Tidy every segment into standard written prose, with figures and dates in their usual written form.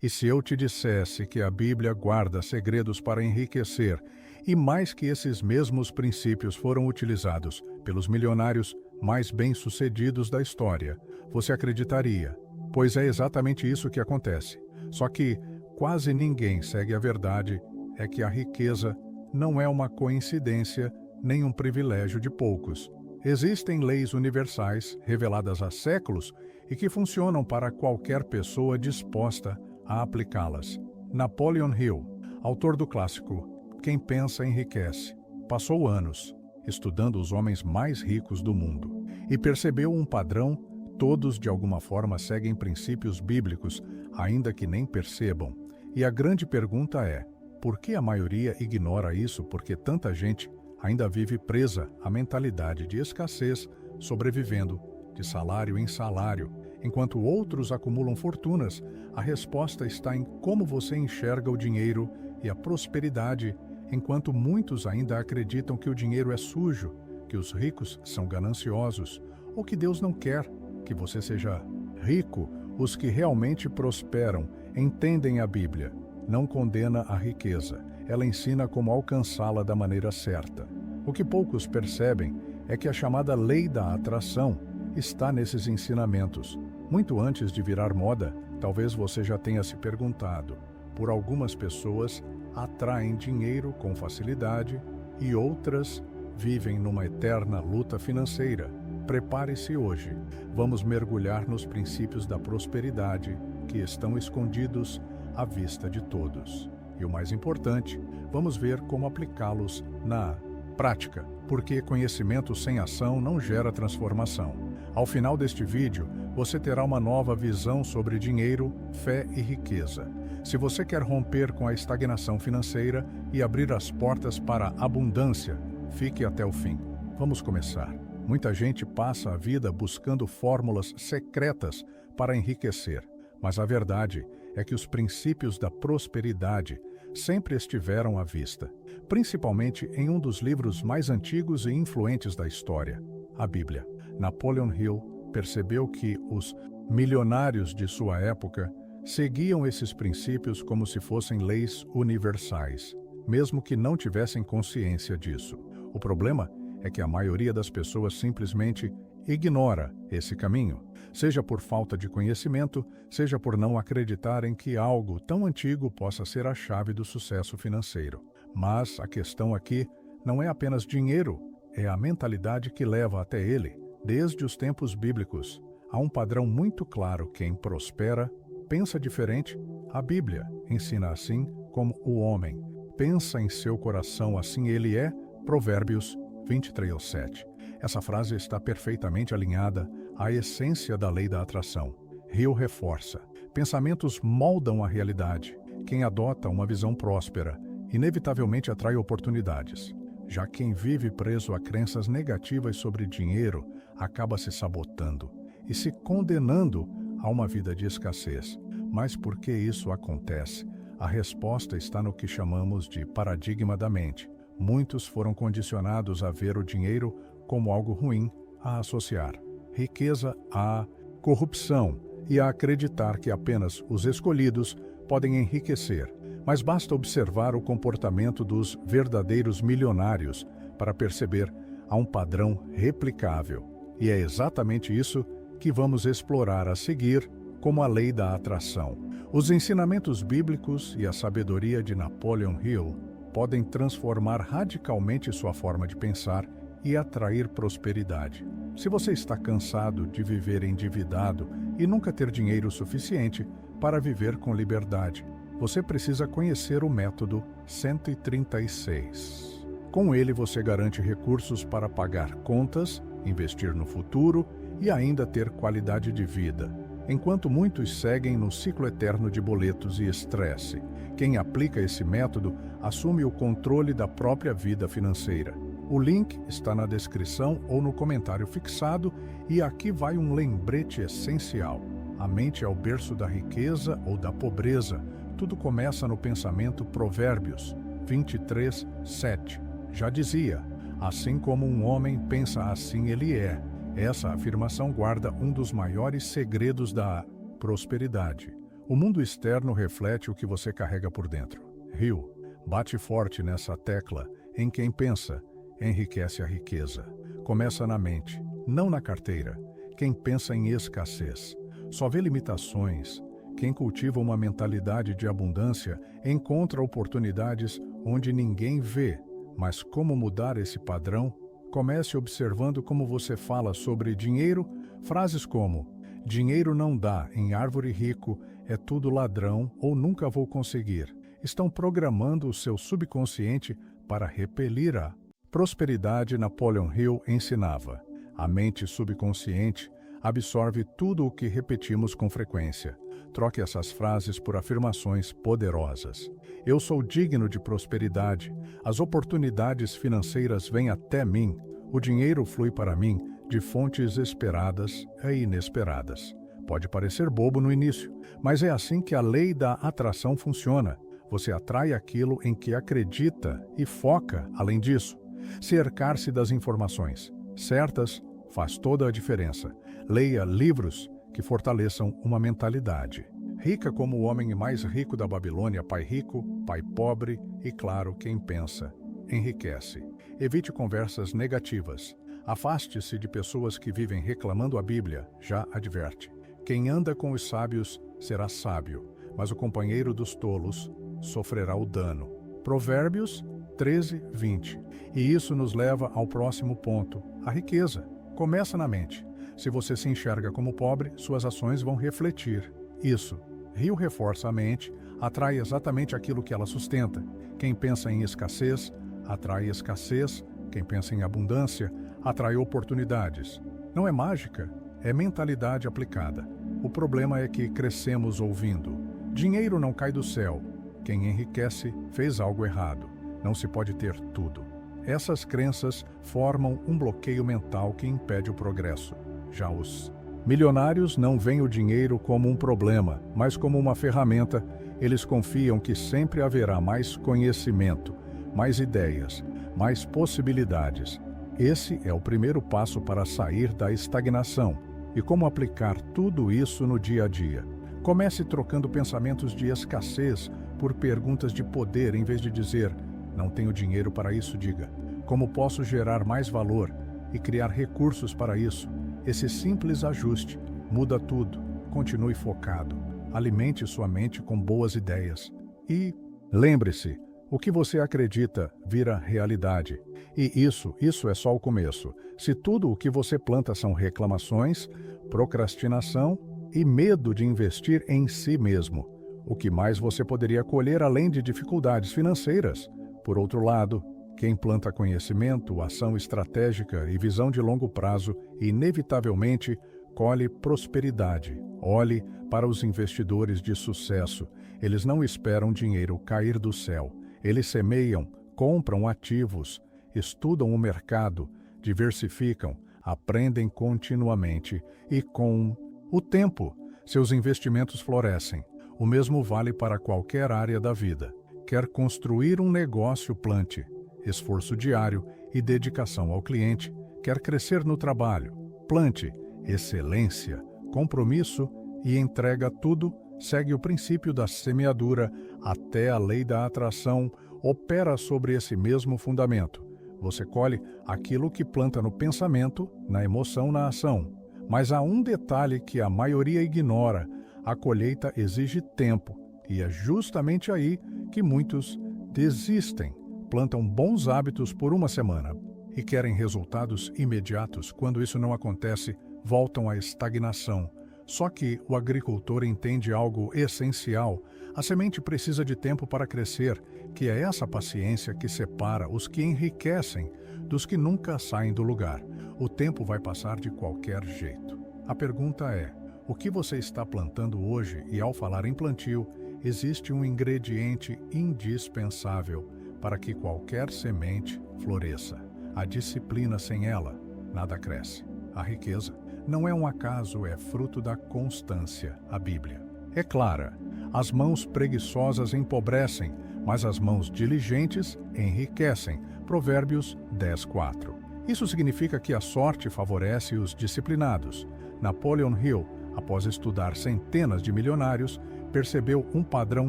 E se eu te dissesse que a Bíblia guarda segredos para enriquecer, e mais que esses mesmos princípios foram utilizados pelos milionários mais bem-sucedidos da história, você acreditaria? Pois é exatamente isso que acontece. Só que quase ninguém segue a verdade, é que a riqueza não é uma coincidência nem um privilégio de poucos. Existem leis universais, reveladas há séculos, e que funcionam para qualquer pessoa disposta a aplicá-las. Napoleon Hill, autor do clássico Quem Pensa Enriquece, passou anos estudando os homens mais ricos do mundo e percebeu um padrão: todos de alguma forma seguem princípios bíblicos, ainda que nem percebam. E a grande pergunta é: por que a maioria ignora isso? Porque tanta gente ainda vive presa à mentalidade de escassez, sobrevivendo de salário em salário, enquanto outros acumulam fortunas. A resposta está em como você enxerga o dinheiro e a prosperidade, enquanto muitos ainda acreditam que o dinheiro é sujo, que os ricos são gananciosos, ou que Deus não quer que você seja rico. Os que realmente prosperam entendem a Bíblia. Não condena a riqueza, ela ensina como alcançá-la da maneira certa. O que poucos percebem é que a chamada lei da atração está nesses ensinamentos. Muito antes de virar moda, talvez você já tenha se perguntado: por algumas pessoas atraem dinheiro com facilidade e outras vivem numa eterna luta financeira. Prepare-se hoje. Vamos mergulhar nos princípios da prosperidade que estão escondidos à vista de todos. E o mais importante, vamos ver como aplicá-los na prática, porque conhecimento sem ação não gera transformação. Ao final deste vídeo, você terá uma nova visão sobre dinheiro, fé e riqueza. Se você quer romper com a estagnação financeira e abrir as portas para a abundância, fique até o fim. Vamos começar. Muita gente passa a vida buscando fórmulas secretas para enriquecer, mas a verdade é que os princípios da prosperidade sempre estiveram à vista, principalmente em um dos livros mais antigos e influentes da história, a Bíblia. Napoleon Hill percebeu que os milionários de sua época seguiam esses princípios como se fossem leis universais, mesmo que não tivessem consciência disso. O problema é que a maioria das pessoas simplesmente ignora esse caminho, seja por falta de conhecimento, seja por não acreditarem que algo tão antigo possa ser a chave do sucesso financeiro. Mas a questão aqui não é apenas dinheiro, é a mentalidade que leva até ele. Desde os tempos bíblicos, há um padrão muito claro: quem prospera pensa diferente. A Bíblia ensina assim como o homem pensa em seu coração, assim ele é. Provérbios 23:7. Essa frase está perfeitamente alinhada à essência da lei da atração. Hill reforça: pensamentos moldam a realidade. Quem adota uma visão próspera inevitavelmente atrai oportunidades. Já quem vive preso a crenças negativas sobre dinheiro acaba se sabotando e se condenando a uma vida de escassez. Mas por que isso acontece? A resposta está no que chamamos de paradigma da mente. Muitos foram condicionados a ver o dinheiro como algo ruim, a associar riqueza à corrupção e a acreditar que apenas os escolhidos podem enriquecer. Mas basta observar o comportamento dos verdadeiros milionários para perceber há um padrão replicável. E é exatamente isso que vamos explorar a seguir como a lei da atração. Os ensinamentos bíblicos e a sabedoria de Napoleon Hill podem transformar radicalmente sua forma de pensar e atrair prosperidade. Se você está cansado de viver endividado e nunca ter dinheiro suficiente para viver com liberdade, você precisa conhecer o método 136. Com ele, você garante recursos para pagar contas, investir no futuro e ainda ter qualidade de vida, enquanto muitos seguem no ciclo eterno de boletos e estresse. Quem aplica esse método assume o controle da própria vida financeira. O link está na descrição ou no comentário fixado, e aqui vai um lembrete essencial. A mente é o berço da riqueza ou da pobreza. Tudo começa no pensamento. Provérbios 23:7. Já dizia: assim como um homem pensa, assim ele é. Essa afirmação guarda um dos maiores segredos da prosperidade. O mundo externo reflete o que você carrega por dentro. Hill bate forte nessa tecla. Em quem pensa, enriquece a riqueza. Começa na mente, não na carteira. Quem pensa em escassez só vê limitações. Quem cultiva uma mentalidade de abundância encontra oportunidades onde ninguém vê. Mas como mudar esse padrão? Comece observando como você fala sobre dinheiro. Frases como: dinheiro não dá, em árvore rico, é tudo ladrão ou nunca vou conseguir, estão programando o seu subconsciente para repelir a prosperidade. Napoleon Hill ensinava: a mente subconsciente absorve tudo o que repetimos com frequência. Troque essas frases por afirmações poderosas. Eu sou digno de prosperidade. As oportunidades financeiras vêm até mim. O dinheiro flui para mim de fontes esperadas e inesperadas. Pode parecer bobo no início, mas é assim que a lei da atração funciona. Você atrai aquilo em que acredita e foca. Além disso, cercar-se das informações certas faz toda a diferença. Leia livros que fortaleçam uma mentalidade. Rica como o homem mais rico da Babilônia, pai rico, pai pobre e, claro, quem pensa, enriquece. Evite conversas negativas. Afaste-se de pessoas que vivem reclamando. A Bíblia já adverte: quem anda com os sábios será sábio, mas o companheiro dos tolos sofrerá o dano. Provérbios 13:20. E isso nos leva ao próximo ponto: a riqueza começa na mente. Se você se enxerga como pobre, suas ações vão refletir isso. Hill reforça: a mente atrai exatamente aquilo que ela sustenta. Quem pensa em escassez, atrai escassez. Quem pensa em abundância, atrai oportunidades. Não é mágica, é mentalidade aplicada. O problema é que crescemos ouvindo: dinheiro não cai do céu. Quem enriquece fez algo errado. Não se pode ter tudo. Essas crenças formam um bloqueio mental que impede o progresso. Já os milionários não veem o dinheiro como um problema, mas como uma ferramenta. Eles confiam que sempre haverá mais conhecimento, mais ideias, mais possibilidades. Esse é o primeiro passo para sair da estagnação. E como aplicar tudo isso no dia a dia? Comece trocando pensamentos de escassez por perguntas de poder. Em vez de dizer, não tenho dinheiro para isso, diga, como posso gerar mais valor e criar recursos para isso? Esse simples ajuste muda tudo. Continue focado. Alimente sua mente com boas ideias. E lembre-se, o que você acredita vira realidade. E isso é só o começo. Se tudo o que você planta são reclamações, procrastinação e medo de investir em si mesmo, o que mais você poderia colher além de dificuldades financeiras? Por outro lado, quem planta conhecimento, ação estratégica e visão de longo prazo, inevitavelmente colhe prosperidade. Olhe para os investidores de sucesso. Eles não esperam dinheiro cair do céu. Eles semeiam, compram ativos, estudam o mercado, diversificam, aprendem continuamente e, com o tempo, seus investimentos florescem. O mesmo vale para qualquer área da vida. Quer construir um negócio, plante. Esforço diário e dedicação ao cliente. Quer crescer no trabalho, plante. Excelência, compromisso e entrega. Tudo segue o princípio da semeadura. Até a lei da atração opera sobre esse mesmo fundamento. Você colhe aquilo que planta no pensamento, na emoção, na ação. Mas há um detalhe que a maioria ignora: a colheita exige tempo, e é justamente aí que muitos desistem. Plantam bons hábitos por uma semana e querem resultados imediatos. Quando isso não acontece, voltam à estagnação. Só que o agricultor entende algo essencial: a semente precisa de tempo para crescer, que é essa paciência que separa os que enriquecem dos que nunca saem do lugar. O tempo vai passar de qualquer jeito. A pergunta é: o que você está plantando hoje? E ao falar em plantio, existe um ingrediente indispensável para que qualquer semente floresça. A disciplina. Sem ela, nada cresce. A riqueza não é um acaso, é fruto da constância. A Bíblia é clara: as mãos preguiçosas empobrecem, mas as mãos diligentes enriquecem. Provérbios 10:4. Isso significa que a sorte favorece os disciplinados. Napoleon Hill, após estudar centenas de milionários, percebeu um padrão: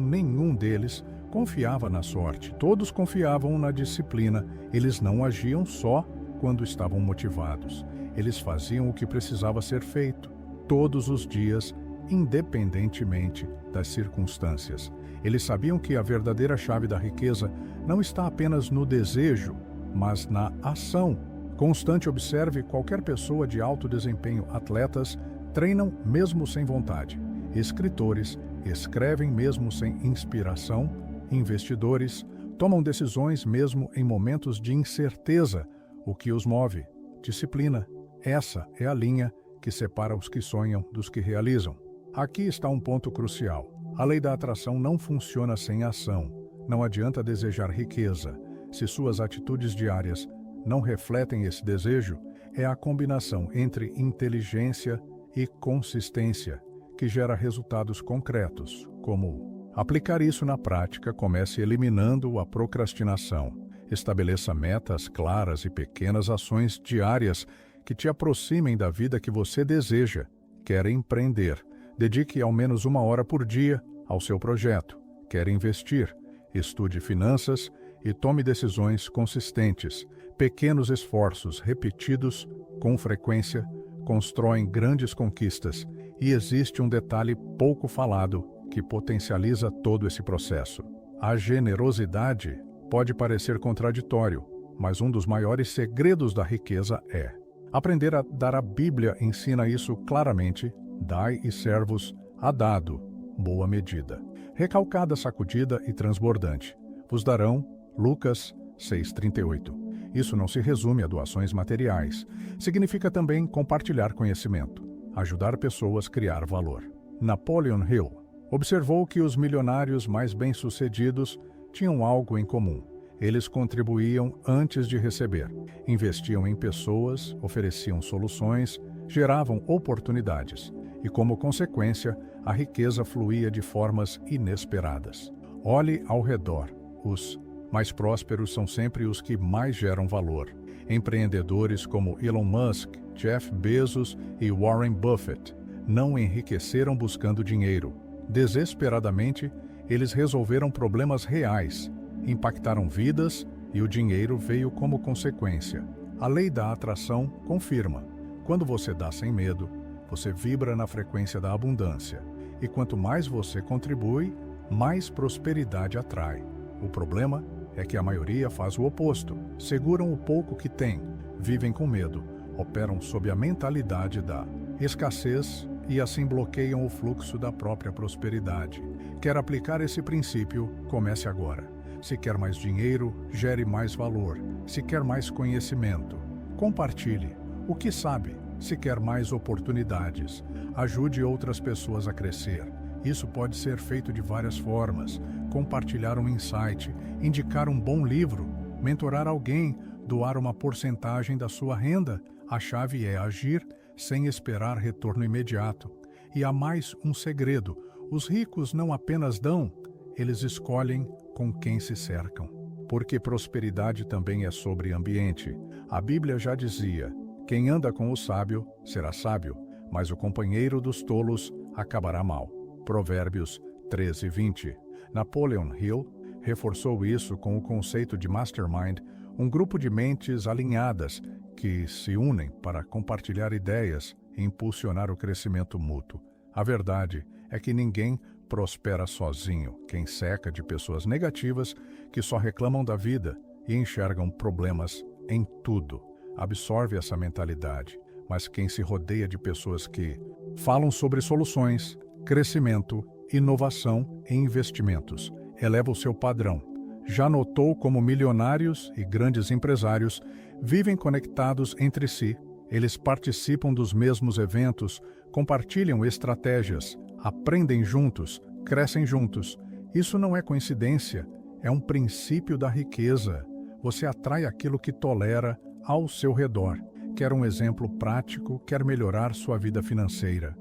nenhum deles confiava na sorte. Todos confiavam na disciplina. Eles não agiam só quando estavam motivados. Eles faziam o que precisava ser feito, todos os dias, independentemente das circunstâncias. Eles sabiam que a verdadeira chave da riqueza não está apenas no desejo, mas na ação constante. Observe qualquer pessoa de alto desempenho. Atletas treinam mesmo sem vontade. Escritores escrevem mesmo sem inspiração. Investidores tomam decisões mesmo em momentos de incerteza. O que os move? Disciplina. Essa é a linha que separa os que sonham dos que realizam. Aqui está um ponto crucial. A lei da atração não funciona sem ação. Não adianta desejar riqueza se suas atitudes diárias não refletem esse desejo. É a combinação entre inteligência e consistência que gera resultados concretos, como aplicar isso na prática. Comece eliminando a procrastinação. Estabeleça metas claras e pequenas ações diárias que te aproximem da vida que você deseja. Quer empreender? Dedique ao menos 1 hora por dia ao seu projeto. Quer investir? Estude finanças e tome decisões consistentes. Pequenos esforços repetidos com frequência constroem grandes conquistas. E existe um detalhe pouco falado que potencializa todo esse processo. A generosidade pode parecer contraditório, mas um dos maiores segredos da riqueza é aprender a dar. A Bíblia ensina isso claramente. Dai e ser-vos há dado, boa medida, recalcada, sacudida e transbordante. Vos darão. Lucas 6,38. Isso não se resume a doações materiais. Significa também compartilhar conhecimento, ajudar pessoas a criar valor. Napoleon Hill observou que os milionários mais bem-sucedidos tinham algo em comum. Eles contribuíam antes de receber, investiam em pessoas, ofereciam soluções, geravam oportunidades e, como consequência, a riqueza fluía de formas inesperadas. Olhe ao redor. Os mais prósperos são sempre os que mais geram valor. Empreendedores como Elon Musk, Jeff Bezos e Warren Buffett não enriqueceram buscando dinheiro. Desesperadamente, eles resolveram problemas reais, impactaram vidas e o dinheiro veio como consequência. A lei da atração confirma. Quando você dá sem medo, você vibra na frequência da abundância. E quanto mais você contribui, mais prosperidade atrai. O problema é que a maioria faz o oposto. Seguram o pouco que têm, vivem com medo, operam sob a mentalidade da escassez e assim bloqueiam o fluxo da própria prosperidade. Quer aplicar esse princípio? Comece agora. Se quer mais dinheiro, gere mais valor. Se quer mais conhecimento, compartilhe o que sabe. Se quer mais oportunidades, ajude outras pessoas a crescer. Isso pode ser feito de várias formas. Compartilhar um insight, indicar um bom livro, mentorar alguém, doar uma porcentagem da sua renda. A chave é agir sem esperar retorno imediato. E há mais um segredo. Os ricos não apenas dão, eles escolhem com quem se cercam. Porque prosperidade também é sobre ambiente. A Bíblia já dizia: quem anda com o sábio será sábio, mas o companheiro dos tolos acabará mal. Provérbios 13:20. Napoleon Hill reforçou isso com o conceito de mastermind, um grupo de mentes alinhadas que se unem para compartilhar ideias e impulsionar o crescimento mútuo. A verdade é que ninguém prospera sozinho. Quem seca de pessoas negativas que só reclamam da vida e enxergam problemas em tudo, absorve essa mentalidade. Mas quem se rodeia de pessoas que falam sobre soluções, crescimento, inovação e investimentos, eleva o seu padrão. Já notou como milionários e grandes empresários vivem conectados entre si? Eles participam dos mesmos eventos, compartilham estratégias, aprendem juntos, crescem juntos. Isso não é coincidência, é um princípio da riqueza. Você atrai aquilo que tolera ao seu redor. Quer um exemplo prático? Quer melhorar sua vida financeira?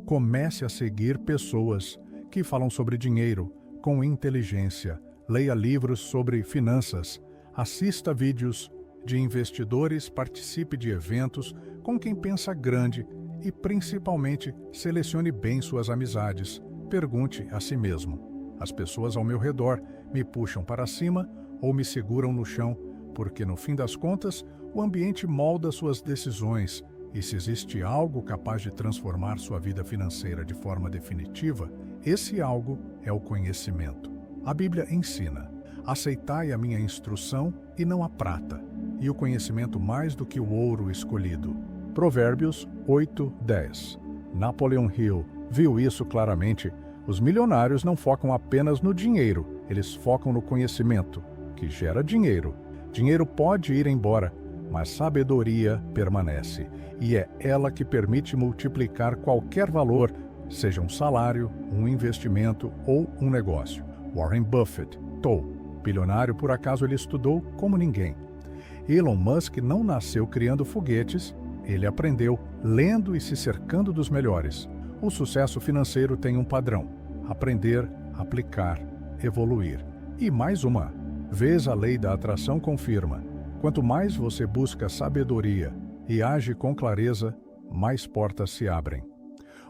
Comece a seguir pessoas que falam sobre dinheiro com inteligência. Leia livros sobre finanças. Assista vídeos de investidores. Participe de eventos com quem pensa grande e, principalmente, selecione bem suas amizades. pergunte a si mesmo: as pessoas ao meu redor me puxam para cima ou me seguram no chão? Porque, no fim das contas, o ambiente molda suas decisões, e se existe algo capaz de transformar sua vida financeira de forma definitiva, esse algo é o conhecimento. A Bíblia ensina: aceitai a minha instrução e não a prata, e o conhecimento mais do que o ouro escolhido. Provérbios 8:10. Napoleon Hill viu isso claramente. Os milionários não focam apenas no dinheiro, eles focam no conhecimento, que gera dinheiro. Dinheiro pode ir embora, mas sabedoria permanece, e é ela que permite multiplicar qualquer valor, seja um salário, um investimento ou um negócio. Warren Buffett, bilionário, por acaso ele estudou como ninguém. Elon Musk não nasceu criando foguetes, ele aprendeu lendo e se cercando dos melhores. O sucesso financeiro tem um padrão: aprender, aplicar, evoluir. E mais uma vez a lei da atração confirma: quanto mais você busca sabedoria e age com clareza, mais portas se abrem.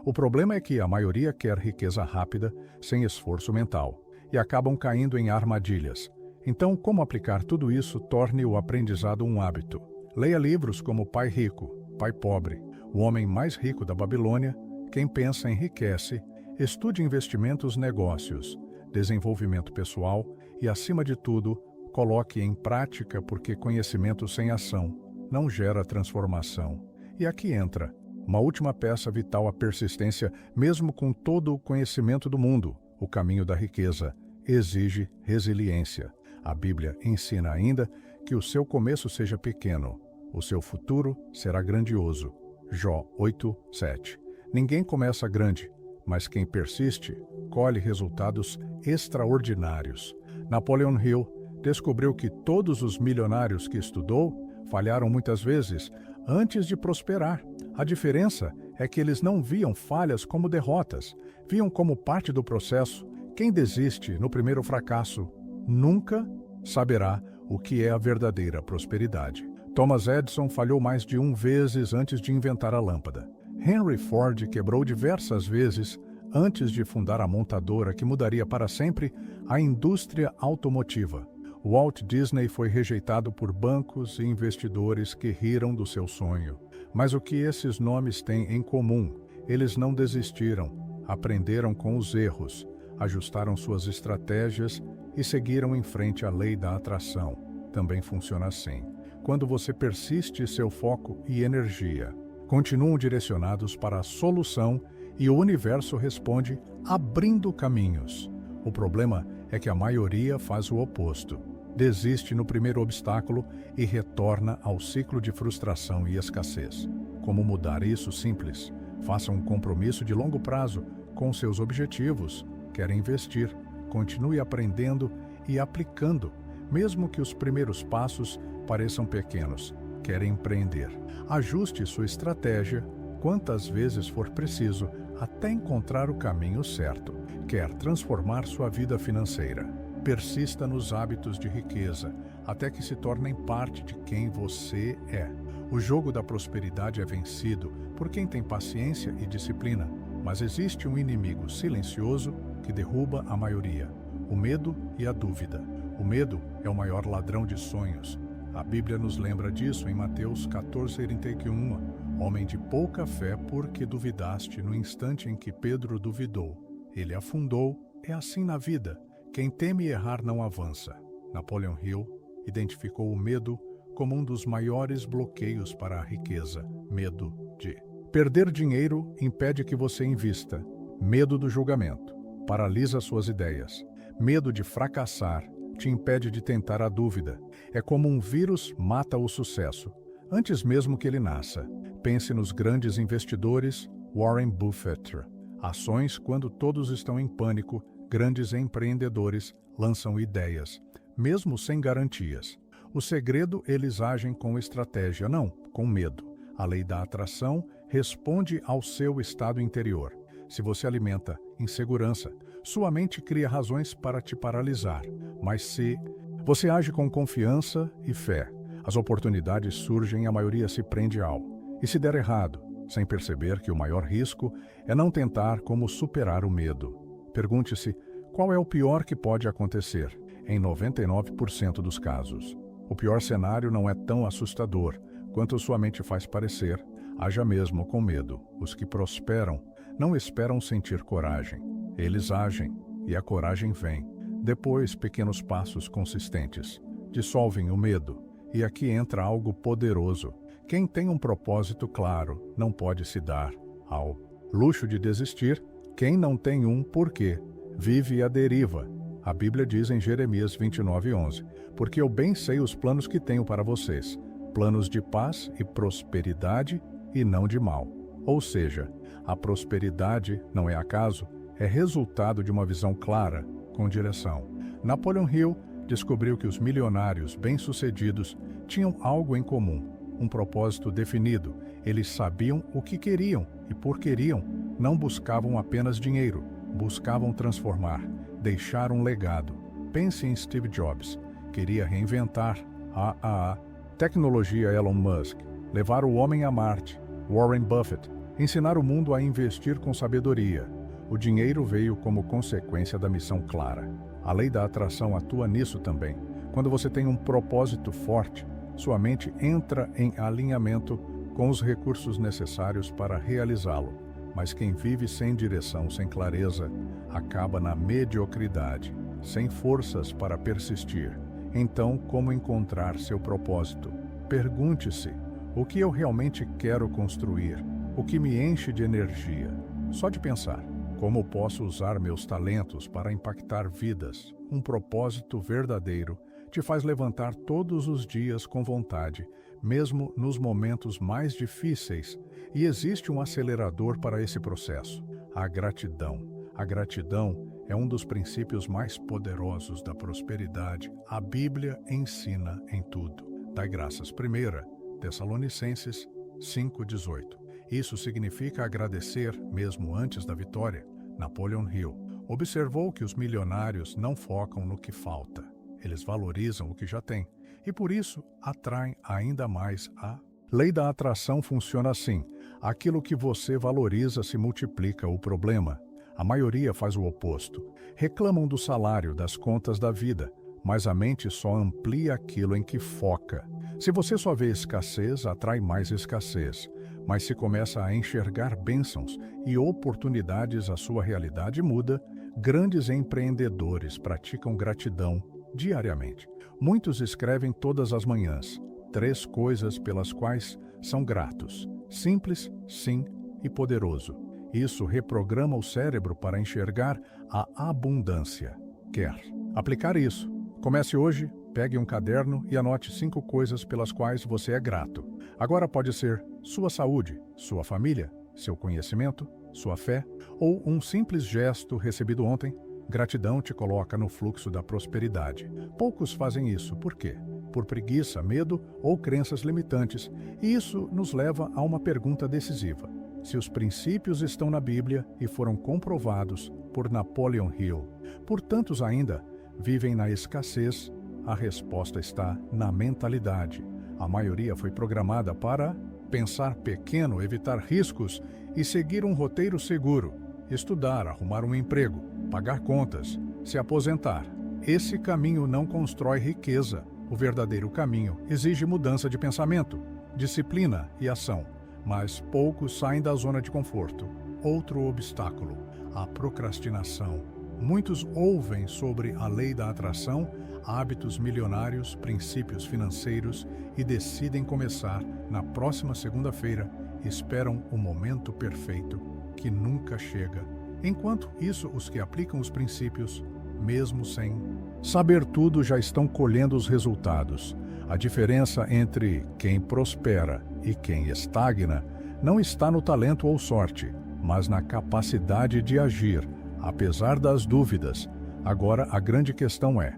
O problema é que a maioria quer riqueza rápida, sem esforço mental, e acabam caindo em armadilhas. Então, como aplicar tudo isso torne o aprendizado um hábito? Leia livros como Pai Rico, Pai Pobre, O Homem Mais Rico da Babilônia, Quem Pensa Enriquece. Estude investimentos, negócios, desenvolvimento pessoal e, acima de tudo, coloque em prática, porque conhecimento sem ação não gera transformação. E aqui entra uma última peça vital: a persistência. Mesmo com todo o conhecimento do mundo, o caminho da riqueza exige resiliência. A Bíblia ensina ainda que o seu começo seja pequeno, o seu futuro será grandioso. Jó 8:7. Ninguém começa grande, mas quem persiste colhe resultados extraordinários. Napoleon Hill descobriu que todos os milionários que estudou falharam muitas vezes antes de prosperar. A diferença é que eles não viam falhas como derrotas, viam como parte do processo. Quem desiste no primeiro fracasso nunca saberá o que é a verdadeira prosperidade. Thomas Edison falhou mais de 1 vez antes de inventar a lâmpada. Henry Ford quebrou diversas vezes antes de fundar a montadora que mudaria para sempre a indústria automotiva. Walt Disney foi rejeitado por bancos e investidores que riram do seu sonho. Mas o que esses nomes têm em comum? Eles não desistiram, aprenderam com os erros, ajustaram suas estratégias e seguiram em frente à lei da atração. Também funciona assim. Quando você persiste, seu foco e energia continuam direcionados para a solução e o universo responde abrindo caminhos. O problema é que a maioria faz o oposto. Desiste no primeiro obstáculo e retorna ao ciclo de frustração e escassez. Como mudar isso? Simples. Faça um compromisso de longo prazo com seus objetivos. Quer investir? Continue aprendendo e aplicando, mesmo que os primeiros passos pareçam pequenos. Quer empreender? Ajuste sua estratégia quantas vezes for preciso até encontrar o caminho certo. Quer transformar sua vida financeira? Persista nos hábitos de riqueza até que se tornem parte de quem você é. O jogo da prosperidade é vencido por quem tem paciência e disciplina, mas existe um inimigo silencioso que derruba a maioria: o medo e a dúvida. O medo é o maior ladrão de sonhos. A Bíblia nos lembra disso em Mateus 14:31. Homem de pouca fé, porque duvidaste no instante em que Pedro duvidou. Ele afundou. É assim na vida. Quem teme errar não avança. Napoleon Hill identificou o medo como um dos maiores bloqueios para a riqueza. Medo de perder dinheiro impede que você invista. Medo do julgamento paralisa suas ideias. Medo de fracassar te impede de tentar. A dúvida é como um vírus, mata o sucesso antes mesmo que ele nasça. Pense nos grandes investidores. Warren Buffett. Ações quando todos estão em pânico. Grandes empreendedores lançam ideias, mesmo sem garantias. O segredo: eles agem com estratégia, não com medo. A lei da atração responde ao seu estado interior. Se você alimenta insegurança, sua mente cria razões para te paralisar. Mas se você age com confiança e fé, as oportunidades surgem e a maioria se prende ao. E se der errado, sem perceber que o maior risco é não tentar como superar o medo. Pergunte-se qual é o pior que pode acontecer, em 99% dos casos. O pior cenário não é tão assustador quanto sua mente faz parecer, haja mesmo com medo. Os que prosperam não esperam sentir coragem. Eles agem e a coragem vem. Depois, pequenos passos consistentes dissolvem o medo. E aqui entra algo poderoso. Quem tem um propósito claro não pode se dar ao luxo de desistir. Quem não tem um porquê vive à deriva. A Bíblia diz em Jeremias 29:11, porque eu bem sei os planos que tenho para vocês, planos de paz e prosperidade e não de mal. Ou seja, a prosperidade, não é acaso, é resultado de uma visão clara, com direção. Napoleon Hill descobriu que os milionários bem-sucedidos tinham algo em comum, um propósito definido. Eles sabiam o que queriam e, por queriam, não buscavam apenas dinheiro, buscavam transformar, deixar um legado. Pense em Steve Jobs. Queria reinventar a tecnologia. Elon Musk, levar o homem a Marte. Warren Buffett, ensinar o mundo a investir com sabedoria. O dinheiro veio como consequência da missão clara. A lei da atração atua nisso também. Quando você tem um propósito forte, sua mente entra em alinhamento com os recursos necessários para realizá-lo. Mas quem vive sem direção, sem clareza, acaba na mediocridade, sem forças para persistir. Então, como encontrar seu propósito? Pergunte-se: o que eu realmente quero construir? O que me enche de energia? Só de pensar. Como posso usar meus talentos para impactar vidas? Um propósito verdadeiro te faz levantar todos os dias com vontade, mesmo nos momentos mais difíceis. E existe um acelerador para esse processo: a gratidão. A gratidão é um dos princípios mais poderosos da prosperidade. A Bíblia ensina em tudo. Dai graças. 1 Tessalonicenses 5:18. Isso significa agradecer mesmo antes da vitória. Napoleon Hill observou que os milionários não focam no que falta. Eles valorizam o que já têm e, por isso, atraem ainda mais. A lei da atração funciona assim. Aquilo que você valoriza se multiplica. O problema: a maioria faz o oposto. Reclamam do salário, das contas da vida, mas a mente só amplia aquilo em que foca. Se você só vê escassez, atrai mais escassez. Mas se começa a enxergar bênçãos e oportunidades, a sua realidade muda. Grandes empreendedores praticam gratidão diariamente. Muitos escrevem todas as manhãs 3 coisas pelas quais são gratos. Simples, sim, e poderoso. Isso reprograma o cérebro para enxergar a abundância. Quer aplicar isso? Comece hoje, pegue um caderno e anote 5 coisas pelas quais você é grato. Agora pode ser sua saúde, sua família, seu conhecimento, sua fé ou um simples gesto recebido ontem. Gratidão te coloca no fluxo da prosperidade. Poucos fazem isso. Por quê? Por preguiça, medo ou crenças limitantes. E isso nos leva a uma pergunta decisiva. Se os princípios estão na Bíblia e foram comprovados por Napoleon Hill, por tantos ainda vivem na escassez, a resposta está na mentalidade. A maioria foi programada para pensar pequeno, evitar riscos e seguir um roteiro seguro. Estudar, arrumar um emprego, pagar contas, se aposentar. Esse caminho não constrói riqueza. O verdadeiro caminho exige mudança de pensamento, disciplina e ação. Mas poucos saem da zona de conforto. Outro obstáculo: a procrastinação. Muitos ouvem sobre a lei da atração, hábitos milionários, princípios financeiros e decidem começar na próxima segunda-feira. Esperam o momento perfeito, que nunca chega. Enquanto isso, os que aplicam os princípios, mesmo sem saber tudo, já estão colhendo os resultados. A diferença entre quem prospera e quem estagna não está no talento ou sorte, mas na capacidade de agir, apesar das dúvidas. Agora, a grande questão é: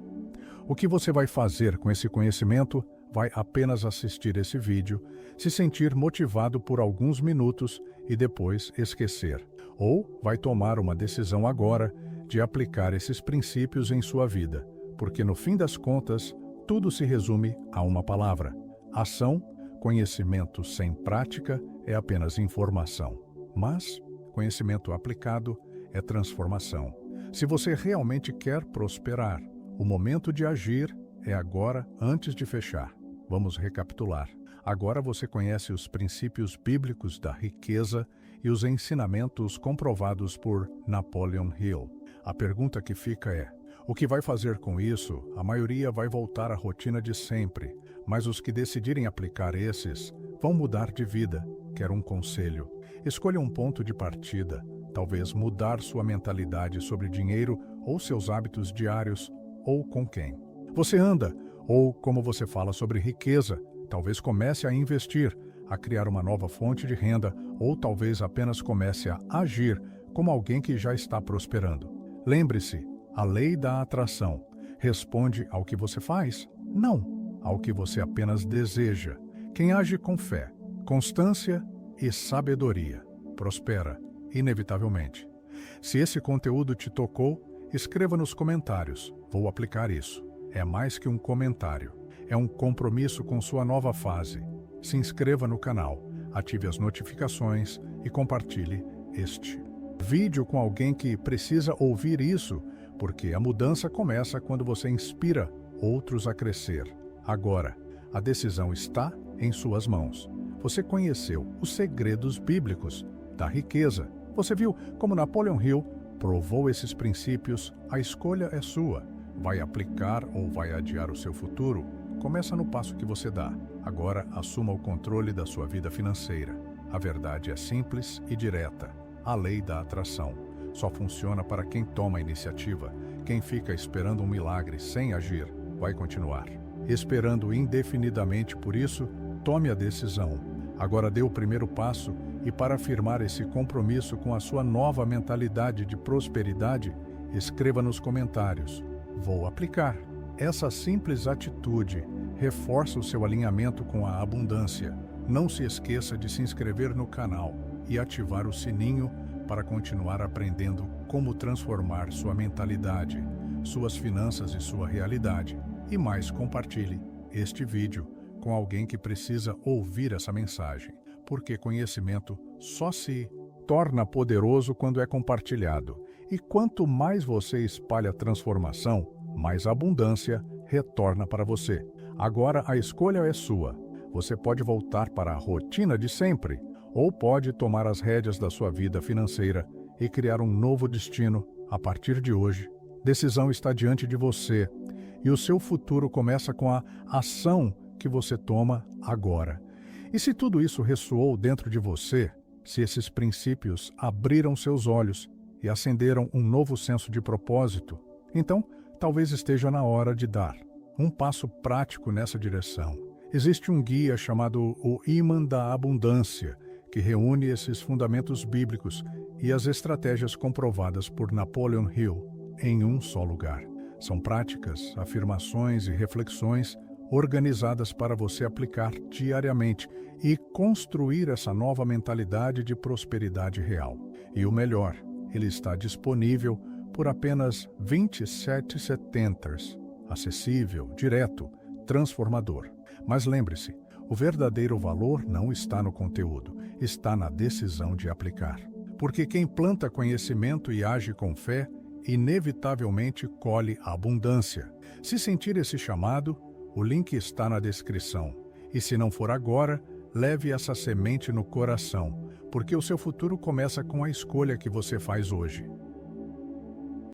o que você vai fazer com esse conhecimento? Vai apenas assistir esse vídeo, se sentir motivado por alguns minutos e depois esquecer? Ou vai tomar uma decisão agora de aplicar esses princípios em sua vida? Porque no fim das contas, tudo se resume a uma palavra: ação. Conhecimento sem prática é apenas informação. Mas conhecimento aplicado é transformação. Se você realmente quer prosperar, o momento de agir é agora, antes de fechar. Vamos recapitular. Agora você conhece os princípios bíblicos da riqueza e os ensinamentos comprovados por Napoleon Hill. A pergunta que fica é: o que vai fazer com isso? A maioria vai voltar à rotina de sempre, mas os que decidirem aplicar esses vão mudar de vida. Quer um conselho? Escolha um ponto de partida, talvez mudar sua mentalidade sobre dinheiro ou seus hábitos diários, ou com quem você anda, ou como você fala sobre riqueza. Talvez comece a investir, a criar uma nova fonte de renda, ou talvez apenas comece a agir como alguém que já está prosperando. Lembre-se, a lei da atração responde ao que você faz, não ao que você apenas deseja. Quem age com fé, constância e sabedoria prospera, inevitavelmente. Se esse conteúdo te tocou, escreva nos comentários. Vou aplicar isso. É mais que um comentário. É um compromisso com sua nova fase. Se inscreva no canal, ative as notificações e compartilhe este vídeo com alguém que precisa ouvir isso, porque a mudança começa quando você inspira outros a crescer. Agora, a decisão está em suas mãos. Você conheceu os segredos bíblicos da riqueza. Você viu como Napoleon Hill provou esses princípios. A escolha é sua. Vai aplicar ou vai adiar o seu futuro? Começa no passo que você dá. Agora, assuma o controle da sua vida financeira. A verdade é simples e direta. A lei da atração só funciona para quem toma a iniciativa. Quem fica esperando um milagre sem agir, vai continuar esperando indefinidamente. Por isso, tome a decisão. Agora dê o primeiro passo e, para afirmar esse compromisso com a sua nova mentalidade de prosperidade, escreva nos comentários: vou aplicar. Essa simples atitude reforça o seu alinhamento com a abundância. Não se esqueça de se inscrever no canal e ativar o sininho para continuar aprendendo como transformar sua mentalidade, suas finanças e sua realidade. E mais, compartilhe este vídeo com alguém que precisa ouvir essa mensagem, porque conhecimento só se torna poderoso quando é compartilhado. E quanto mais você espalha transformação, mais abundância retorna para você. Agora a escolha é sua. Você pode voltar para a rotina de sempre, ou pode tomar as rédeas da sua vida financeira e criar um novo destino a partir de hoje. Decisão está diante de você, e o seu futuro começa com a ação que você toma agora. E se tudo isso ressoou dentro de você, se esses princípios abriram seus olhos e acenderam um novo senso de propósito, então talvez esteja na hora de dar um passo prático nessa direção. Existe um guia chamado O Imã da Abundância, que reúne esses fundamentos bíblicos e as estratégias comprovadas por Napoleon Hill em um só lugar. São práticas, afirmações e reflexões organizadas para você aplicar diariamente e construir essa nova mentalidade de prosperidade real. E o melhor, ele está disponível por apenas R$ 27,70. Acessível, direto, transformador. Mas lembre-se, o verdadeiro valor não está no conteúdo, está na decisão de aplicar. Porque quem planta conhecimento e age com fé, inevitavelmente colhe a abundância. Se sentir esse chamado, o link está na descrição. E se não for agora, leve essa semente no coração, porque o seu futuro começa com a escolha que você faz hoje.